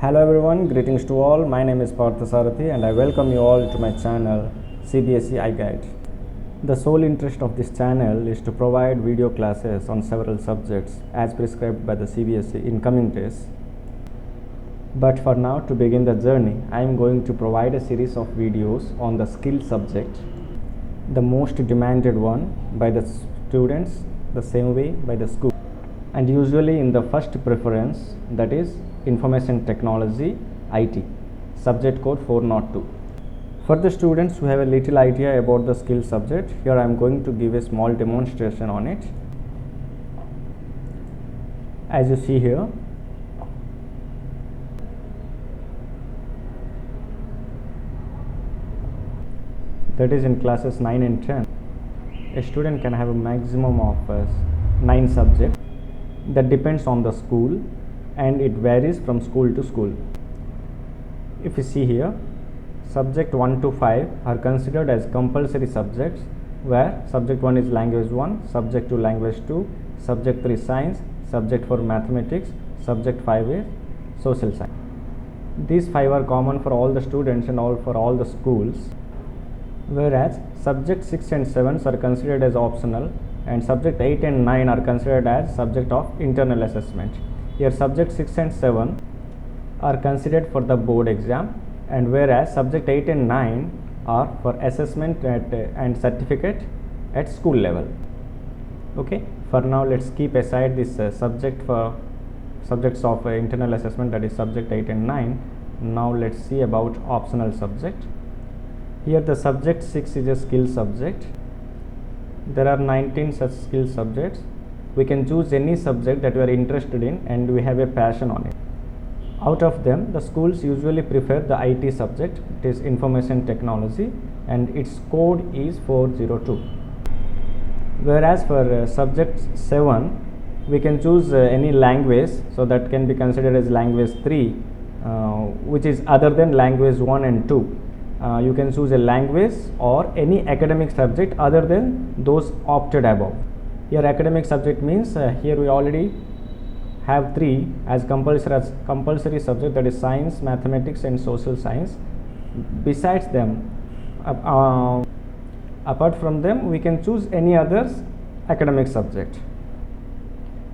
Hello everyone, greetings to all. My name is Parthasarathi and I welcome you all to my channel CBSE iGuide. The sole interest of this channel is to provide video classes on several subjects as prescribed by the CBSE in coming days. But for now, to begin the journey, I am going to provide a series of videos on the skill subject, the most demanded one by the students, the same way by the school, and usually in the first preference, that is Information Technology IT, subject code 402. For the students who have a little idea about the skill subject, here I am going to give a small demonstration on it. As you see here, that is in classes 9 and 10, a student can have a maximum of 9 subjects. That depends on the school and it varies from school to school. If you see here, subject 1 to 5 are considered as compulsory subjects, where subject 1 is language 1, subject 2 language 2, subject 3 science, subject 4 mathematics, subject 5 is social science. These 5 are common for all the students and for all the schools, whereas subject 6 and 7 are considered as optional and subject 8 and 9 are considered as subject of internal assessment. Here subject 6 and 7 are considered for the board exam, and whereas subject 8 and 9 are for assessment and certificate at school level. Okay, for now let's keep aside this subjects of internal assessment, that is subject 8 and 9. Now let's see about optional subject. Here the subject 6 is a skill subject. There are 19 such skill subjects. We can choose any subject that we are interested in and we have a passion on it. Out of them, the schools usually prefer the IT subject, it is Information Technology, and its code is 402. Whereas for subject 7, we can choose any language, so that can be considered as language 3, which is other than language 1 and 2. You can choose a language or any academic subject other than those opted above. Here academic subject means here we already have 3 as compulsory subject, that is science, mathematics and social science. Besides them, apart from them, we can choose any other academic subject.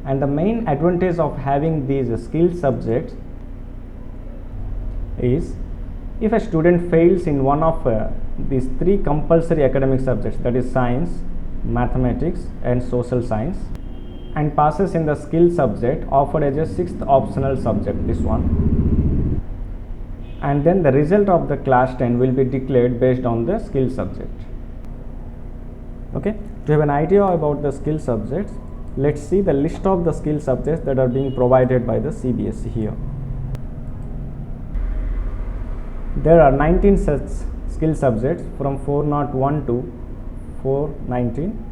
And the main advantage of having these skill subjects is, if a student fails in one of these 3 compulsory academic subjects, that is science, mathematics and social science, and passes in the skill subject offered as a 6th optional subject, this one, and then the result of the class 10 will be declared based on the skill subject. Okay, to have an idea about the skill subjects, let's see the list of the skill subjects that are being provided by the CBSE here. There are 19 such skill subjects from 401 to 419,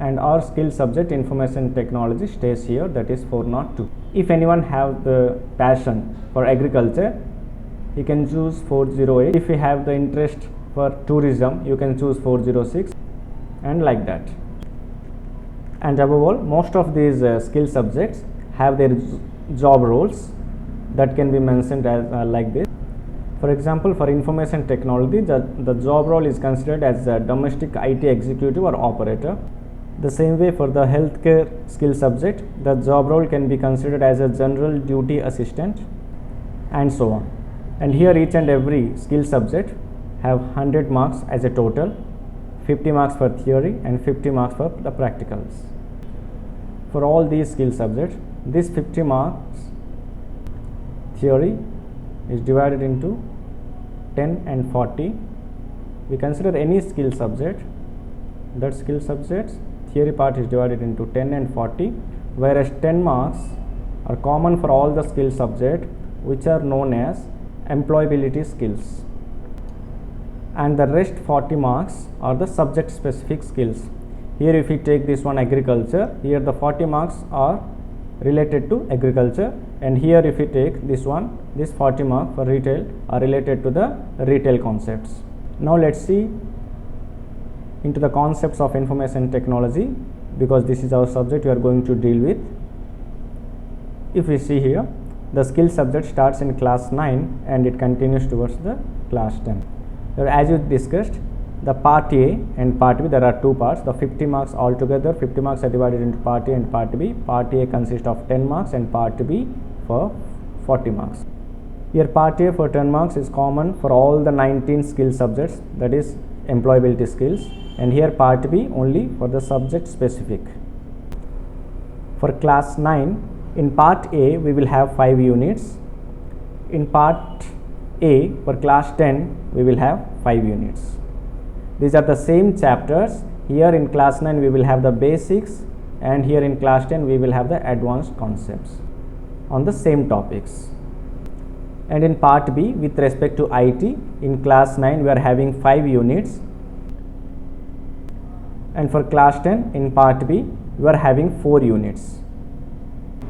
and our skill subject Information Technology stays here, that is 402. If anyone have the passion for agriculture, he can choose 408. If you have the interest for tourism, you can choose 406, and like that. And above all, most of these skill subjects have their job roles that can be mentioned as like this. For example, for Information Technology, the job role is considered as a domestic IT executive or operator. The same way for the healthcare skill subject, the job role can be considered as a general duty assistant, and so on. And here each and every skill subject have 100 marks as a total, 50 marks for theory and 50 marks for the practicals. For all these skill subjects, this 50 marks theory is divided into 10 and 40. We consider any skill subject, that skill subjects theory part is divided into 10 and 40, whereas 10 marks are common for all the skill subjects, which are known as employability skills, and the rest 40 marks are the subject specific skills. Here if we take this one agriculture, here the 40 marks are related to agriculture, and here if we take this one, this 40 mark for retail are related to the retail concepts. Now let's see into the concepts of Information Technology, because this is our subject we are going to deal with. If we see here, The skill subject starts in class 9 and it continues towards the class 10. As you discussed, the part A and part B, there are two parts. The 50 marks altogether, 50 marks are divided into part A and part B. Part A consists of 10 marks and part B for 40 marks. Here part A for 10 marks is common for all the 19 skill subjects, that is employability skills, and here part B only for the subject specific. For class 9, in part A we will have 5 units. In part A for class 10 we will have 5 units. These are the same chapters. Here in class 9 we will have the basics, and here in class 10 we will have the advanced concepts on the same topics. And in part B, with respect to IT, in class 9 we are having 5 units, and for class 10 in part B we are having 4 units.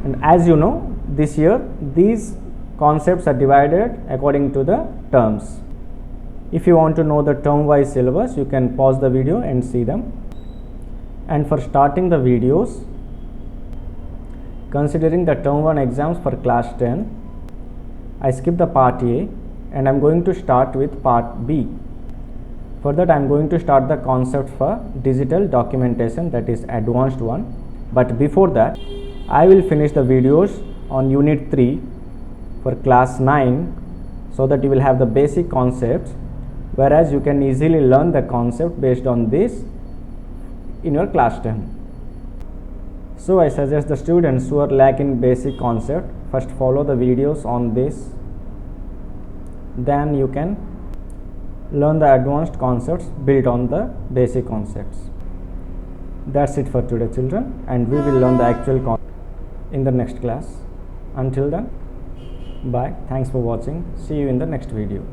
And as you know, this year these concepts are divided according to the terms. If you want to know the term wise syllabus, you can pause the video and see them. And for starting the videos, considering the term 1 exams for class 10, I skip the part A and I am going to start with part B. For that I am going to start the concept for digital documentation, that is advanced one. But before that, I will finish the videos on unit 3 for class 9 so that you will have the basic concepts, whereas you can easily learn the concept based on this in your class 10. So I suggest the students who are lacking basic concept, first follow the videos on this, then you can learn the advanced concepts built on the basic concepts. That's it for today, children, and we will learn the actual concept in the next class. Until then, bye. Thanks for watching. See you in the next video.